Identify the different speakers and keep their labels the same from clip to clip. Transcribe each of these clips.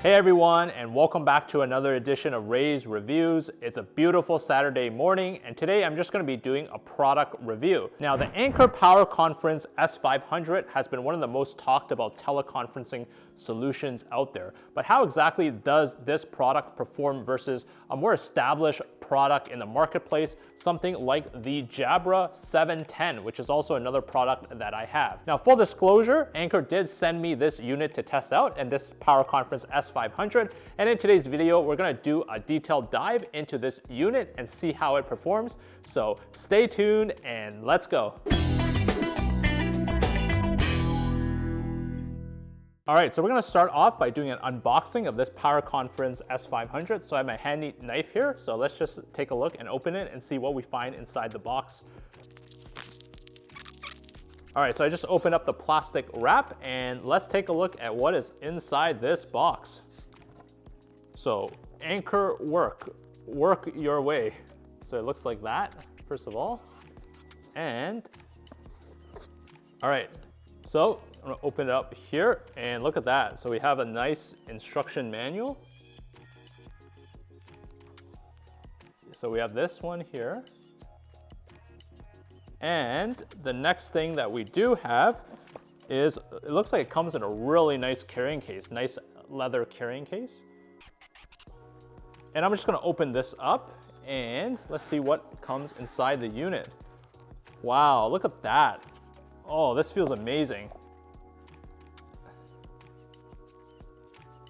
Speaker 1: Hey everyone, and welcome back to another edition of Ray's Reviews. It's a beautiful Saturday morning, and today I'm just going to be doing a product review. Now, the AnkerPowerConf S500 has been one of the most talked about teleconferencing solutions out there. But how exactly does this product perform versus a more established product in the marketplace, something like the Jabra 710, which is also another product that I have. Now, full disclosure, Anker did send me this unit to test out, and this PowerConf S500. And in today's video, we're gonna do a detailed dive into this unit and see how it performs. So stay tuned and let's go. All right, so we're gonna start off by doing an unboxing of this PowerConf S500. So I have my handy knife here. So let's just take a look and open it and see what we find inside the box. All right, so I just opened up the plastic wrap and let's take a look at what is inside this box. So AnkerWork, work your way. So it looks like that, first of all. And, all right, so I'm gonna open it up here and look at that. So we have a nice instruction manual. So we have this one here. And the next thing that we do have is, it looks like it comes in a really nice carrying case, nice leather carrying case. And I'm just gonna open this up and let's see what comes inside the unit. Wow, look at that. Oh, this feels amazing.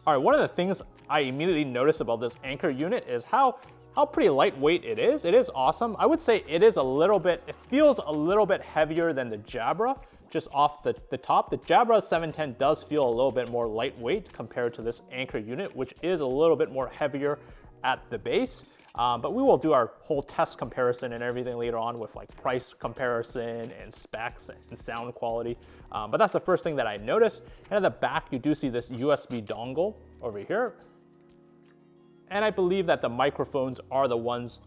Speaker 1: All right, one of the things I immediately noticed about this Anker unit is how pretty lightweight it is. It is awesome. I would say it is a little bit, it feels a little bit heavier than the Jabra, just off the top. The Jabra 710 does feel a little bit more lightweight compared to this Anker unit, which is a little bit more heavier at the base. But we will do our whole test comparison and everything later on with like price comparison and specs and sound quality. But that's the first thing that I noticed. And at the back, you do see this USB dongle over here. And I believe that the microphones are the ones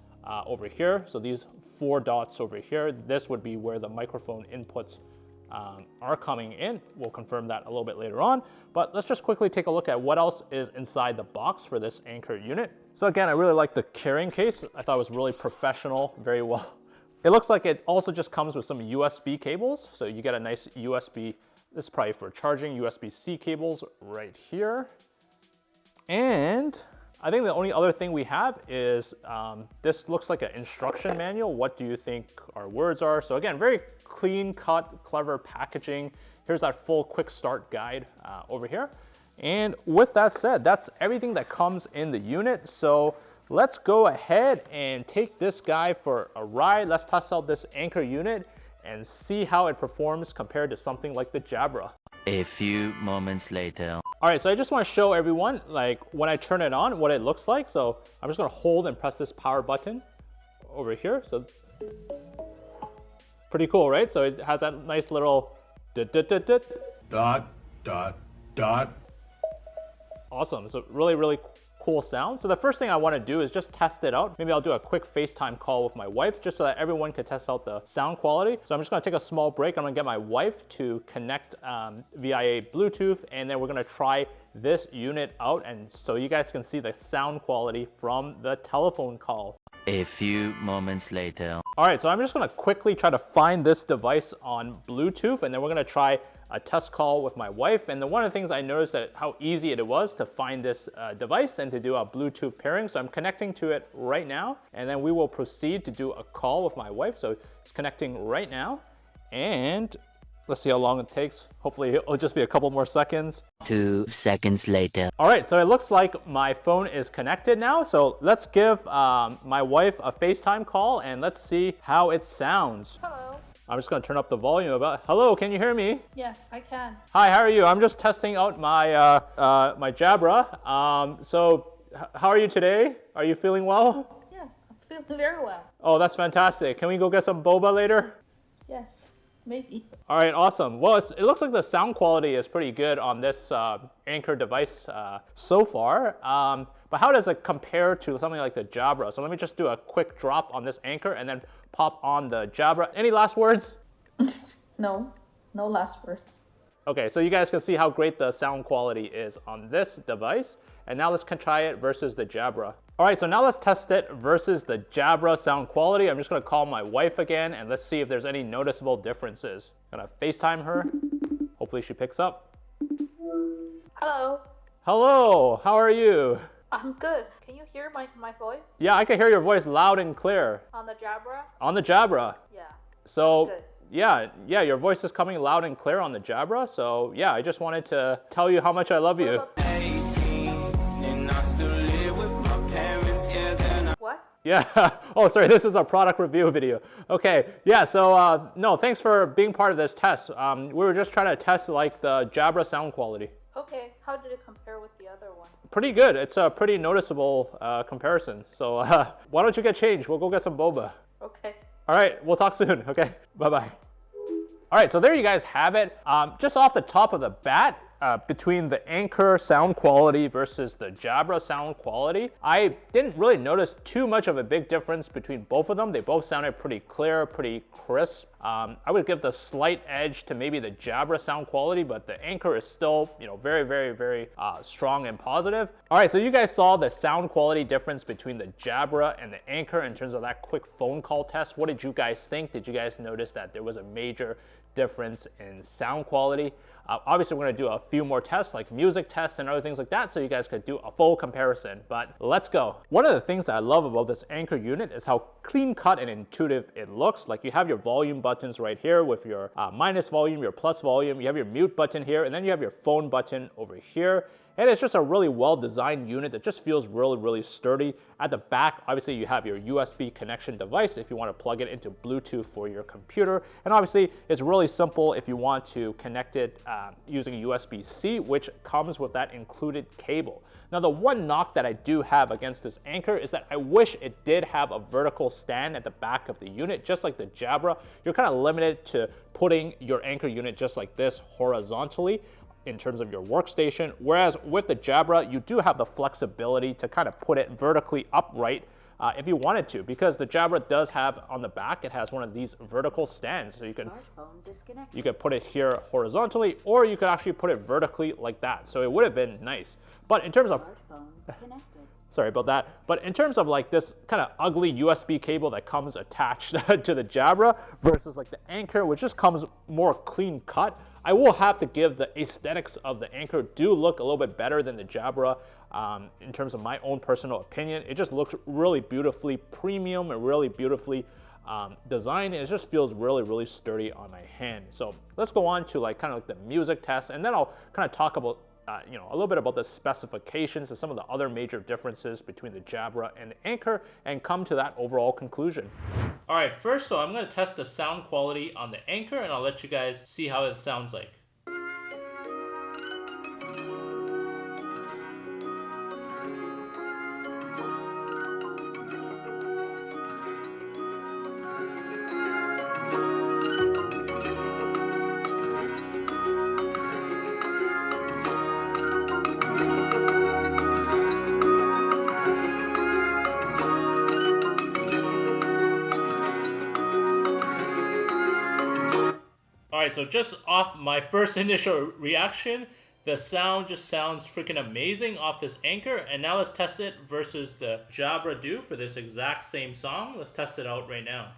Speaker 1: over here. So these 4 dots over here, this would be where the microphone inputs are coming in. We'll confirm that a little bit later on. But let's just quickly take a look at what else is inside the box for this Anker unit. So again, I really like the carrying case. I thought it was really professional, very well. It looks like it also just comes with some USB cables. So you get a nice USB, this is probably for charging, USB-C cables right here. And I think the only other thing we have is this looks like an instruction manual. What do you think our words are? So again, very clean cut, clever packaging. Here's that full quick start guide over here. And with that said, that's everything that comes in the unit. So let's go ahead and take this guy for a ride. Let's test out this Anker unit and see how it performs compared to something like the Jabra.
Speaker 2: A few moments later.
Speaker 1: All right, so I just want to show everyone, like when I turn it on, what it looks like. So I'm just gonna hold and press this power button over here. So pretty cool, right? So it has that nice little dot. Awesome, so really cool sound. So the first thing I want to do is just test it out. Maybe I'll do a quick FaceTime call with my wife just so that everyone can test out the sound quality. So I'm just going to take a small break. I'm going to get my wife to connect via Bluetooth, and then we're going to try this unit out, and so you guys can see the sound quality from the telephone call.
Speaker 2: A few moments later.
Speaker 1: All right, so I'm just going to quickly try to find this device on Bluetooth, and then we're going to try a test call with my wife. And one of the things I noticed that how easy it was to find this device and to do a Bluetooth pairing. So I'm connecting to it right now, and then we will proceed to do a call with my wife. So it's connecting right now, and let's see how long it takes. Hopefully it'll just be a couple more seconds.
Speaker 2: 2 seconds later.
Speaker 1: All right, so it looks like my phone is connected now. So let's give my wife a FaceTime call and let's see how it sounds.
Speaker 3: Hello.
Speaker 1: I'm just gonna turn up the volume about. Hello, can you hear me?
Speaker 3: Yeah, I can.
Speaker 1: Hi, how are you? I'm just testing out my my Jabra. So how are you today? Are you feeling well?
Speaker 3: Yes, I'm feeling very well.
Speaker 1: Oh, that's fantastic. Can we go get some boba later?
Speaker 3: Yes, maybe.
Speaker 1: All right, awesome. Well, it looks like the sound quality is pretty good on this Anker device so far. But how does it compare to something like the Jabra? So let me just do a quick drop on this Anker and then pop on the Jabra. Any last words?
Speaker 3: No last words.
Speaker 1: Okay, so you guys can see how great the sound quality is on this device. And now let's try it versus the Jabra. All right, so now let's test it versus the Jabra sound quality. I'm just gonna call my wife again and let's see if there's any noticeable differences. Gonna FaceTime her. Hopefully she picks up.
Speaker 3: Hello.
Speaker 1: Hello, how are you?
Speaker 3: I'm good. Can you hear my voice?
Speaker 1: Yeah, I can hear your voice loud and clear.
Speaker 3: On the Jabra?
Speaker 1: On the Jabra.
Speaker 3: Yeah.
Speaker 1: So,
Speaker 3: Good.
Speaker 1: yeah, your voice is coming loud and clear on the Jabra. So, yeah, I just wanted to tell you how much I love you.
Speaker 3: What?
Speaker 1: Yeah. Oh, sorry. This is a product review video. Okay. Yeah. So, no, thanks for being part of this test. We were just trying to test like the Jabra sound quality.
Speaker 3: Okay. How did it compare with the other one?
Speaker 1: Pretty good. It's a pretty noticeable comparison. So, why don't you get changed? We'll go get some boba.
Speaker 3: Okay.
Speaker 1: All right. We'll talk soon. Okay. Bye-bye. All right. So there you guys have it. Just off the top of the bat, between the Anker sound quality versus the Jabra sound quality, I didn't really notice too much of a big difference between both of them. They both sounded pretty clear, pretty crisp. I would give the slight edge to maybe the Jabra sound quality, but the Anker is still, very, very, very strong and positive. All right, so you guys saw the sound quality difference between the Jabra and the Anker in terms of that quick phone call test. What did you guys think? Did you guys notice that there was a major difference in sound quality? Obviously, we're going to do a few more tests, like music tests and other things like that, so you guys could do a full comparison. But let's go. One of the things that I love about this Anker unit is how clean cut and intuitive it looks. Like you have your volume buttons right here with your minus volume, your plus volume. You have your mute button here, and then you have your phone button over here. And it's just a really well-designed unit that just feels really, really sturdy. At the back, obviously, you have your USB connection device if you want to plug it into Bluetooth for your computer. And obviously, it's really simple if you want to connect it using USB-C, which comes with that included cable. Now, the one knock that I do have against this Anker is that I wish it did have a vertical stand at the back of the unit, just like the Jabra. You're kind of limited to putting your Anker unit just like this horizontally in terms of your workstation, whereas with the Jabra, you do have the flexibility to kind of put it vertically upright if you wanted to, because the Jabra does have on the back, it has one of these vertical stands, so you can put it here horizontally, or you could actually put it vertically like that. So it would have been nice. But in terms of sorry about that. But in terms of like this kind of ugly USB cable that comes attached to the Jabra versus like the Anker, which just comes more clean cut, I will have to give the aesthetics of the Anker do look a little bit better than the Jabra in terms of my own personal opinion. It just looks really beautifully premium and really beautifully designed. It just feels really, really sturdy on my hand. So let's go on to like kind of like the music test, and then I'll kind of talk about a little bit about the specifications and some of the other major differences between the Jabra and the Anker and come to that overall conclusion. All right, first, so I'm going to test the sound quality on the Anker and I'll let you guys see how it sounds like. All right, so just off my first initial reaction, the sound just sounds freaking amazing off this Anker. And now let's test it versus the Jabra do for this exact same song. Let's test it out right now.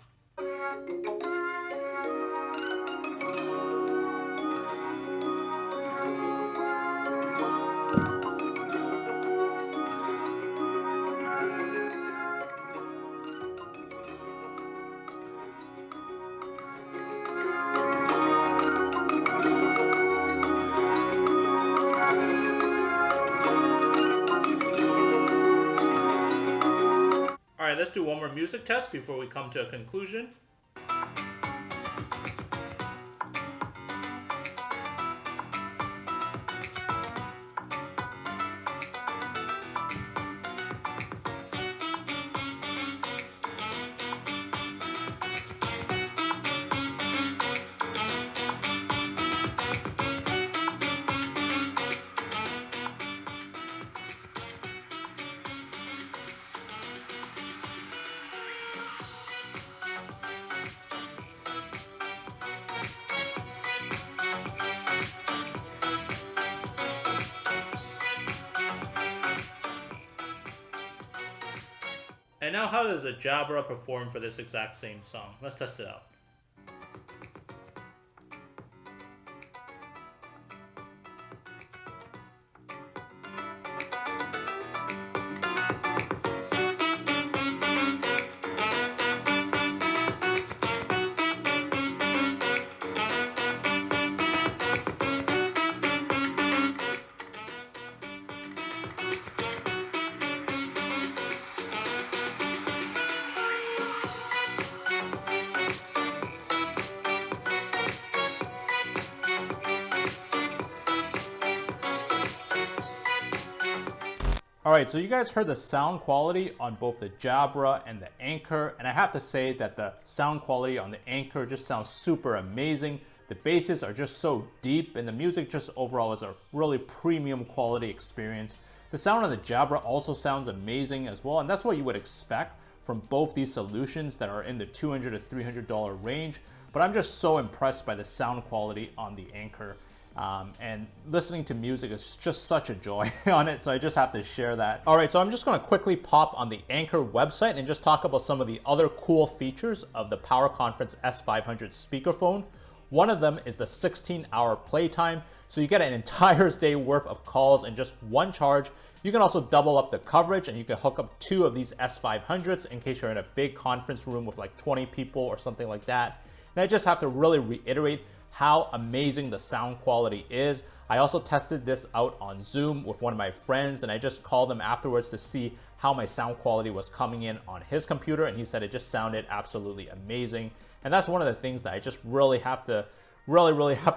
Speaker 1: All right, let's do one more music test before we come to a conclusion. now how does a Jabra perform for this exact same song? Let's test it out. All right, so you guys heard the sound quality on both the Jabra and the Anker, and I have to say that the sound quality on the Anker just sounds super amazing. The basses are just so deep, and the music just overall is a really premium quality experience. The sound on the Jabra also sounds amazing as well, and that's what you would expect from both these solutions that are in the $200 to $300 range. But I'm just so impressed by the sound quality on the Anker. And listening to music is just such a joy on it, so I just have to share that. All right, so I'm just going to quickly pop on the Anker website and just talk about some of the other cool features of the PowerConf S500 speakerphone. One of them is the 16-hour playtime, so you get an entire day worth of calls in just one charge. You can also double up the coverage, and you can hook up 2 of these S500s in case you're in a big conference room with like 20 people or something like that. And I just have to really reiterate how amazing the sound quality is. I also tested this out on Zoom with one of my friends, and I just called him afterwards to see how my sound quality was coming in on his computer, and he said it just sounded absolutely amazing. And that's one of the things that I just really have to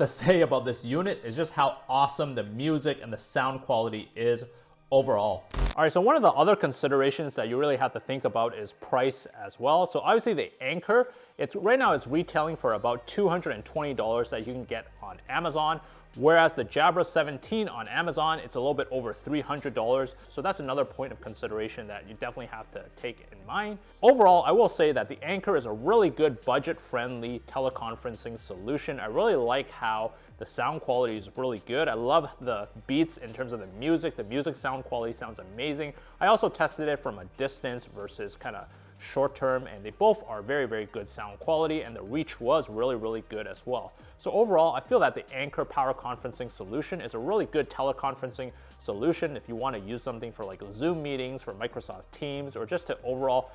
Speaker 1: say about this unit, is just how awesome the music and the sound quality is overall. All right, so one of the other considerations that you really have to think about is price as well. So obviously the Anker, right now it's retailing for about $220 that you can get on Amazon, whereas the Jabra 17 on Amazon, it's a little bit over $300. So that's another point of consideration that you definitely have to take in mind. Overall, I will say that the Anker is a really good budget-friendly teleconferencing solution. I really like how the sound quality is really good. I love the beats in terms of the music. The music sound quality sounds amazing. I also tested it from a distance versus kind of short term, and they both are very, very good sound quality, and the reach was really, really good as well. So overall, I feel that the Anker Power Conferencing solution is a really good teleconferencing solution if you want to use something for like Zoom meetings, for Microsoft Teams, or just to overall,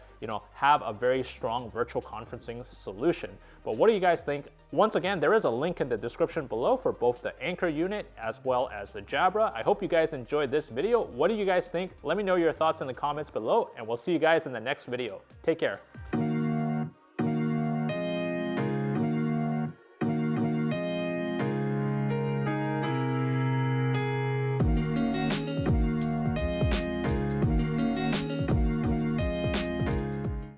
Speaker 1: have a very strong virtual conferencing solution. But what do you guys think? Once again, there is a link in the description below for both the Anker unit as well as the Jabra. I hope you guys enjoyed this video. What do you guys think? Let me know your thoughts in the comments below, and we'll see you guys in the next video. Take care.